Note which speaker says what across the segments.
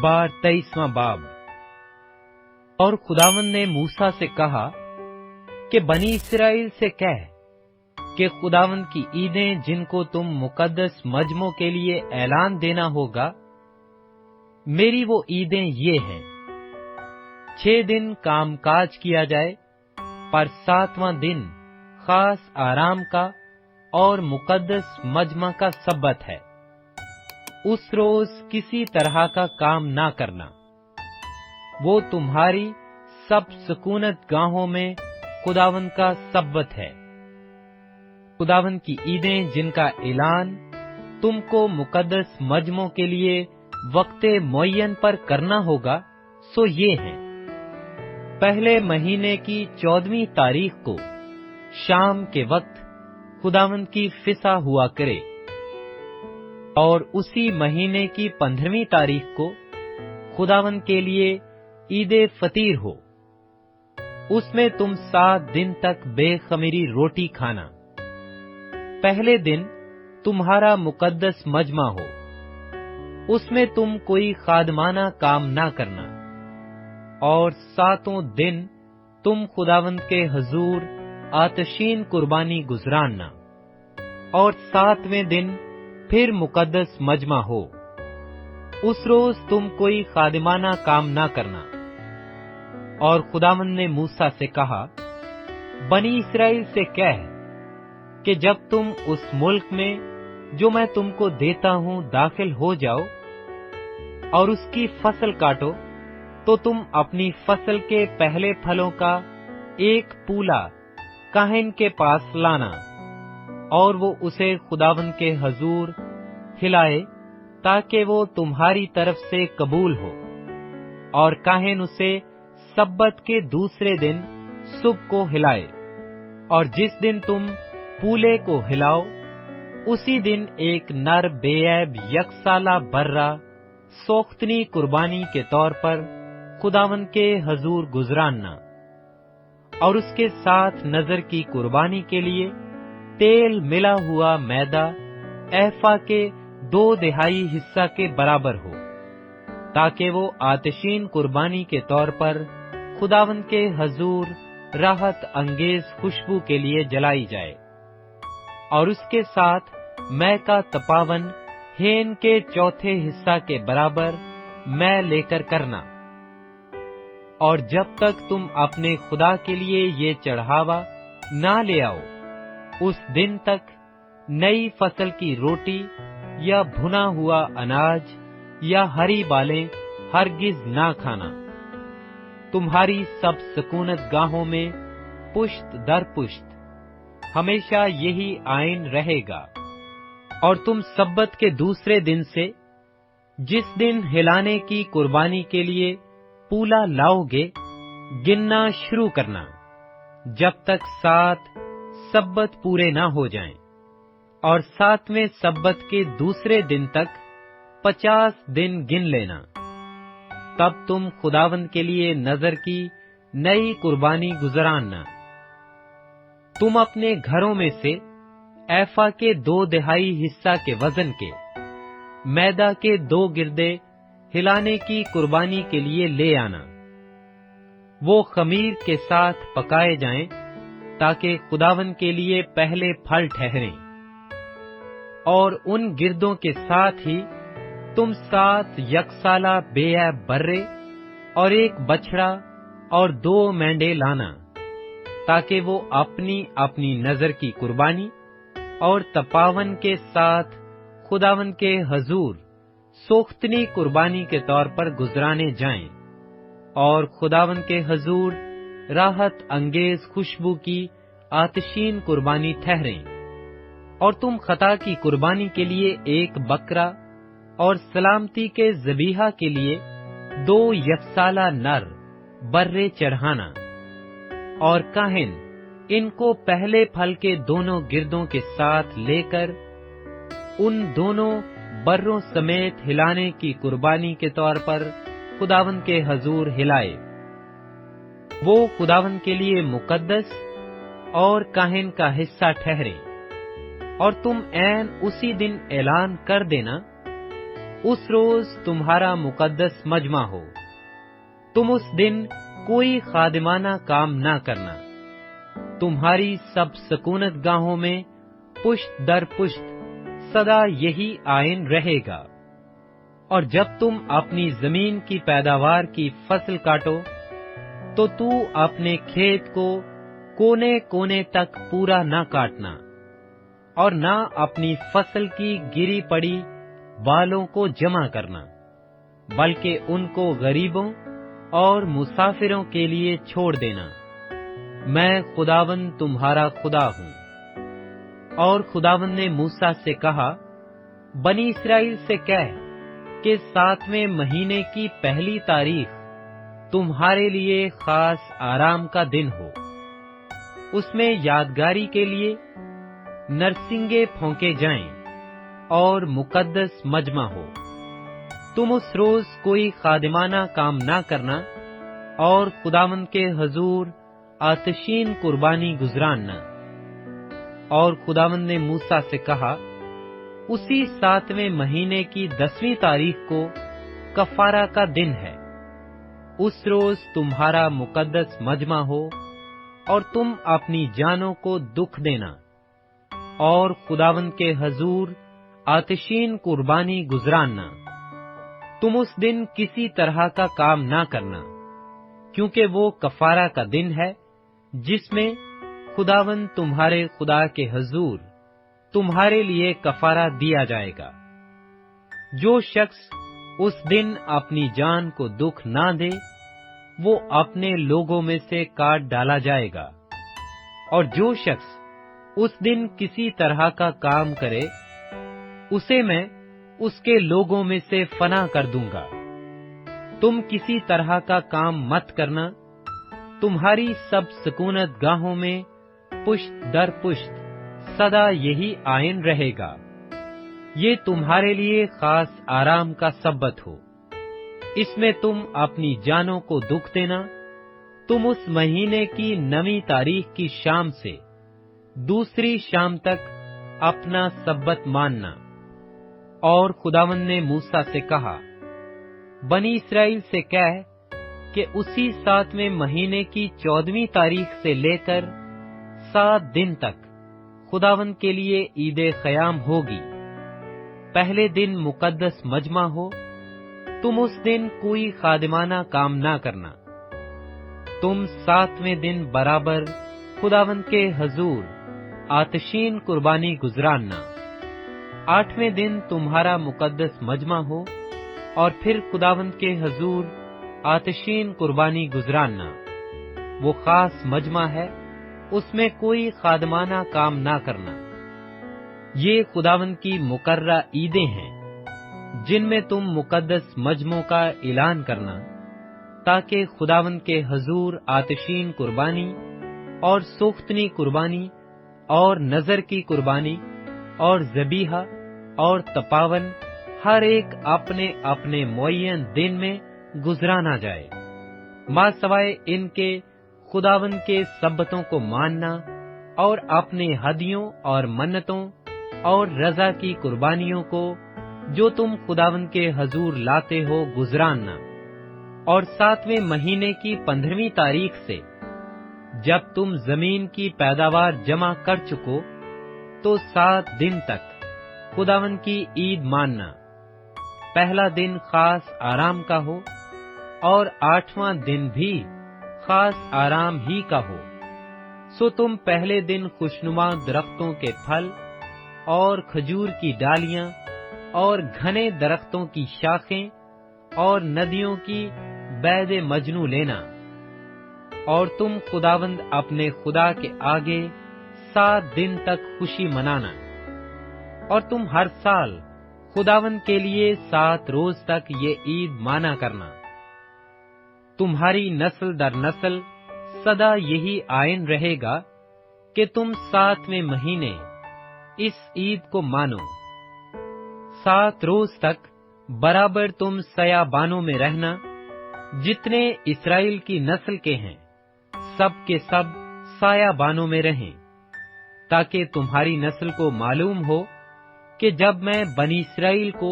Speaker 1: ادبار 23واں باب۔ اور خداوند نے موسیٰ سے کہا کہ بنی اسرائیل سے کہہ کہ خداوند کی عیدیں جن کو تم مقدس مجمعوں کے لیے اعلان دینا ہوگا، میری وہ عیدیں یہ ہیں: 6 دن کام کاج کیا جائے، پر 7واں دن خاص آرام کا اور مقدس مجمع کا سبت ہے۔ اس روز کسی طرح کا کام نہ کرنا۔ وہ تمہاری سب سکونت گاہوں میں خداوند کا سبت ہے۔ خداوند کی عیدیں جن کا اعلان تم کو مقدس مجمعوں کے لیے وقت معین پر کرنا ہوگا سو یہ ہیں: پہلے مہینے کی 14ویں تاریخ کو شام کے وقت خداوند کی فسح ہوا کرے، اور اسی مہینے کی 15ویں تاریخ کو خداوند کے لیے عید فطیر ہو۔ اس میں تم 7 دن تک بے خمیری روٹی کھانا۔ پہلے دن تمہارا مقدس مجمع ہو، اس میں تم کوئی خادمانہ کام نہ کرنا، اور 7 دن تم خداوند کے حضور آتشین قربانی گزراننا، اور 7ویں دن پھر مقدس مجمع ہو۔ اس روز تم کوئی خادمانہ کام نہ کرنا۔ اور خداوند نے موسیٰ سے کہا، بنی اسرائیل سے کہہ کہ جب تم اس ملک میں جو میں تم کو دیتا ہوں داخل ہو جاؤ اور اس کی فصل کاٹو، تو تم اپنی فصل کے پہلے پھلوں کا ایک پولا کاہن کے پاس لانا، اور وہ اسے خداوند کے حضور ہلائے تاکہ وہ تمہاری طرف سے قبول ہو۔ اور کاہن اسے سبت کے دوسرے دن صبح کو ہلائے، اور جس دن تم پولے کو ہلاؤ اسی دن ایک نر بے عیب 1 سالہ برہ سوختنی قربانی کے طور پر خداوند کے حضور گزراننا، اور اس کے ساتھ نذر کی قربانی کے لیے تیل ملا ہوا میدا ایفا کے 2/2 حصہ کے برابر ہو، تاکہ وہ آتشین قربانی کے طور پر خداوند کے حضور راحت انگیز خوشبو کے لیے جلائی جائے۔ اور اس کے ساتھ مے کا تپاون ہین کے 1/4 حصہ کے برابر مے لے کر کرنا۔ اور جب تک تم اپنے خدا کے لیے یہ چڑھاوا نہ لے آؤ، اس دن تک نئی فصل کی روٹی یا بھنا ہوا اناج یا ہری بالیں ہرگز نہ کھانا۔ تمہاری سب سکونت گاہوں میں پشت در پشت ہمیشہ یہی آئین رہے گا۔ اور تم سبت کے دوسرے دن سے جس دن ہلانے کی قربانی کے لیے پولا لاؤ گے گننا شروع کرنا، جب تک 7 سبت پورے نہ ہو جائیں، اور 7ویں سبت کے دوسرے دن تک 50 دن گن لینا۔ تب تم خداوند کے لیے نذر کی نئی قربانی گزراننا۔ تم اپنے گھروں میں سے ایفا کے 2/2 حصہ کے وزن کے میدا کے 2 گردے ہلانے کی قربانی کے لیے لے آنا۔ وہ خمیر کے ساتھ پکائے جائیں تاکہ خداوند کے لیے پہلے پھل ٹھہریں۔ اور ان گردوں کے ساتھ ہی تم 7 یکسالہ بے عیب برے اور 1 بچڑا اور 2 مینڈے لانا، تاکہ وہ اپنی اپنی نذر کی قربانی اور تپاون کے ساتھ خداوند کے حضور سوختنی قربانی کے طور پر گزرانے جائیں، اور خداوند کے حضور راحت انگیز خوشبو کی آتشین قربانی ٹھہریں۔ اور تم خطا کی قربانی کے لیے 1 بکرا اور سلامتی کے ذبیحہ کے لیے 2 یکسالہ نر برے چڑھانا، اور کاہن ان کو پہلے پھل کے دونوں گردوں کے ساتھ لے کر ان دونوں بروں سمیت ہلانے کی قربانی کے طور پر خداوند کے حضور ہلائے۔ وہ خداوند کے لیے مقدس اور کاہن کا حصہ ٹھہرے۔ اور تم عین اسی دن اعلان کر دینا उस रोज तुम्हारा मुकद्दस मजमा हो। तुम उस दिन कोई खादिमाना काम ना करना। तुम्हारी सब सकूनत गाहों में पुश्त दर पुश्त सदा यही आयन रहेगा। और जब तुम अपनी जमीन की पैदावार की फसल काटो, तो तू अपने खेत को कोने कोने तक पूरा न काटना, और न अपनी फसल की गिरी पड़ी बालों को जमा करना, बल्कि उनको गरीबों और मुसाफिरों के लिए छोड़ देना। मैं खुदावंद तुम्हारा खुदा हूँ। और खुदावंद ने मूसा से कहा, बनी इस्राएल से कह कि 7वें महीने की पहली तारीख तुम्हारे लिए खास आराम का दिन हो। उसमें यादगारी के लिए नरसिंगे फौंके जाएं और मुकद्दस मजमा हो। तुम उस रोज कोई खादिमाना काम ना करना और खुदावंद के हजूर आतशीन कुर्बानी गुजराना। और खुदावंद ने मूसा से कहा, उसी 7वें महीने की 10वीं तारीख को कफारा का दिन है। उस रोज तुम्हारा मुकद्दस मजमा हो और तुम अपनी जानों को दुख देना और खुदावंद के हजूर आतिशीन कुर्बानी गुजराना। तुम उस दिन किसी तरह का काम ना करना, क्योंकि वो कफारा का दिन है जिसमें खुदावंद तुम्हारे खुदा के हजूर तुम्हारे लिए कफारा दिया जाएगा। जो शख्स उस दिन अपनी जान को दुख ना दे, वो अपने लोगों में से काट डाला जाएगा। और जो शख्स उस दिन किसी तरह का काम करे, उसे मैं उसके लोगों में से फना कर दूंगा। तुम किसी तरह का काम मत करना। तुम्हारी सब सकूनत गाहों में पुश्त दर पुश्त सदा यही आयन रहेगा। ये तुम्हारे लिए खास आराम का सब्बत हो। इसमें तुम अपनी जानों को दुख देना। तुम उस महीने की 9वीं तारीख की शाम से दूसरी शाम तक अपना सब्बत मानना। और खुदावंद ने मूसा से कहा, बनी इस्राएल से कह कि उसी 7वें महीने की 14वीं तारीख से लेकर 7 दिन तक खुदावंद के लिए ईदे ख़याम होगी। पहले दिन मुकद्दस मजमा हो। तुम उस दिन कोई खादिमाना काम ना करना। तुम 7वें दिन बराबर खुदावंद के हजूर आतशीन कुर्बानी गुजराना। 8वें दिन तुम्हारा मुकद्दस मजमा हो और फिर खुदावंद के हजूर आतशीन कुर्बानी गुजराना। वो खास मजमा है, उसमें कोई खादमाना काम ना करना। ये खुदावंद की मुकर्रा ईदें हैं, जिनमें तुम मुकद्दस मजमों का ऐलान करना, ताकि खुदावंद के हजूर आतिशीन कुर्बानी और सोख्तनी कुर्बानी और नजर की कुर्बानी और ज़बीहा और तपावन हर एक अपने अपने मुअय्यन दिन में गुजराना जाए। माँ सवाए इनके खुदावंद के सब्बतों को मानना और अपने हदियों और मन्नतों और रजा की कुर्बानियों को जो तुम खुदावंद के हजूर लाते हो गुजराना। और 7वें महीने की 15वीं तारीख से जब तुम जमीन की पैदावार जमा कर चुको, तो 7 दिन तक खुदावंद की ईद मानना। पहला दिन खास आराम का हो और 8वां दिन भी खास आराम ही का हो। सो तुम पहले दिन खुशनुमा दरख्तों के फल और खजूर की डालियां और घने दरख्तों की शाखें और नदियों की बैद मजनू लेना। और तुम खुदावंद अपने खुदा के आगे 7 दिन तक खुशी मनाना। और तुम हर साल खुदावंद के लिए 7 रोज तक ये ईद माना करना। तुम्हारी नस्ल दर नस्ल सदा यही आयन रहेगा कि तुम 7वें महीने इस ईद को मानो। 7 रोज तक बराबर तुम सयाबानों में रहना। जितने इस्राएल की नस्ल के हैं, सब के सब सायाबानों में रहें, ताकि तुम्हारी नस्ल को मालूम हो कि जब मैं बनी इस्राएल को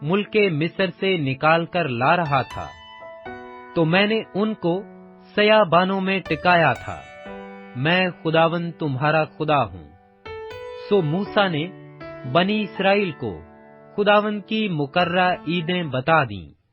Speaker 1: ملک مصر سے نکال کر لا رہا تھا، تو میں نے ان کو سیابانوں میں ٹکایا تھا۔ میں خداوند تمہارا خدا ہوں۔ سو موسیٰ نے بنی اسرائیل کو خداوند کی مقررہ عیدیں بتا دیں۔